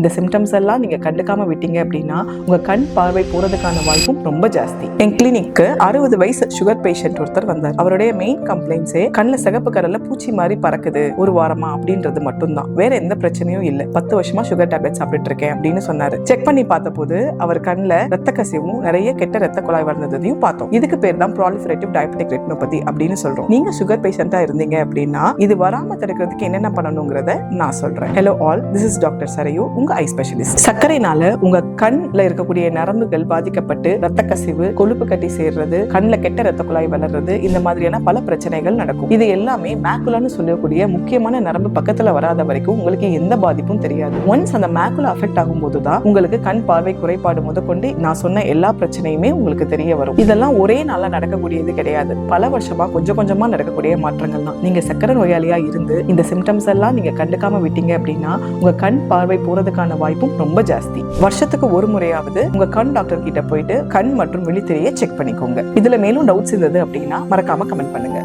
இந்த சிம்டம்ஸ் எல்லாம் நீங்க கண்டுக்காம விட்டீங்க அப்படின்னா உங்க கண் பார்வை போறதுக்கான வாய்ப்பும் ரொம்ப ஜாஸ்தி. என் கிளினிக்கு 60 வயசு சுகர் பேஷண்ட் ஒருத்தர் வந்தார். அவருடைய மெயின் கம்ப்ளைண்ட்ஸே கண்ணுல சிகப்பு கலர்ல பூச்சி மாதிரி பறக்குது ஒரு வாரமா அப்படின்றது மட்டும்தான், வேற எந்த பிரச்சனையும் இல்ல. 10 வருஷமா சுகர் டேப்லெட் சாப்பிட்டு இருக்கேன் அப்படின்னு சொன்னாரு. செக் பண்ணி பார்த்த போது அவர் கண்ணுல ரத்த கசிவும் நிறைய கெட்ட ரத்த குழாய் வளர்ந்ததையும் பார்த்தோம். இதுக்கு பேர் தான் ப்ராலிஃபரேட்டிவ் டயபெட்டிக் ரெட்டினோபதி அப்படின்னு சொல்றோம். நீங்க சுகர் பேஷண்டா இருந்தீங்க அப்படின்னா இது வராம தடுக்கிறதுக்கு என்னென்ன பண்ணணுங்கிறத நான் சொல்றேன். Hello all, this is doctor Sarayu, உங்க ஐ ஸ்பெஷலிஸ்ட். சர்க்கரைனால உங்க கண்ல இருக்கக்கூடிய நரம்புகள் பாதிக்கப்பட்டு ரத்த கசிவு, கொழுப்பு கட்டி சேர்றது, கண்ணுல கெட்ட ரத்த குழாய் வளர்றது, இந்த மாதிரியான பல பிரச்சனைகள் நடக்கும். இது எல்லாமே மேக்குலான்னு சொல்லக்கூடிய முக்கியமான நரம்பு பக்கத்துல வராத வரைக்கும் உங்களுக்கு எந்த பாதிப்பும் தெரியாது. ஒன்ஸ் அந்த மேக்குலா அஃபெக்ட் ஆகும் போதுதான் உங்களுக்கு கண் பார்வை குறைபாடு முதற்கொண்டு நான் சொன்ன எல்லா பிரச்சனையுமே உங்களுக்கு தெரிய வரும். இதெல்லாம் ஒரே நாளா நடக்கக்கூடியது கிடையாது, பல வருஷமா கொஞ்சம் கொஞ்சமா நடக்கக்கூடிய மாற்றங்கள் தான். நீங்க சக்கரை நோயாளியா இருந்து இந்த சிம்டம்ஸ் எல்லாம் நீங்க கண்டுக்காம விட்டீங்க அப்படின்னா உங்க கண் பார்வை போறதுக்கான வாய்ப்பும் ரொம்ப ஜாஸ்தி. வருஷத்துக்கு ஒரு முறையாவது உங்க கண் டாக்டர் கிட்ட போயிட்டு கண் மற்றும் விழித்திரையை செக் பண்ணிக்கோங்க. இதுல மேலும் டவுட்ஸ் இருந்தது அப்படின்னா மறக்காம கமெண்ட் பண்ணுங்க.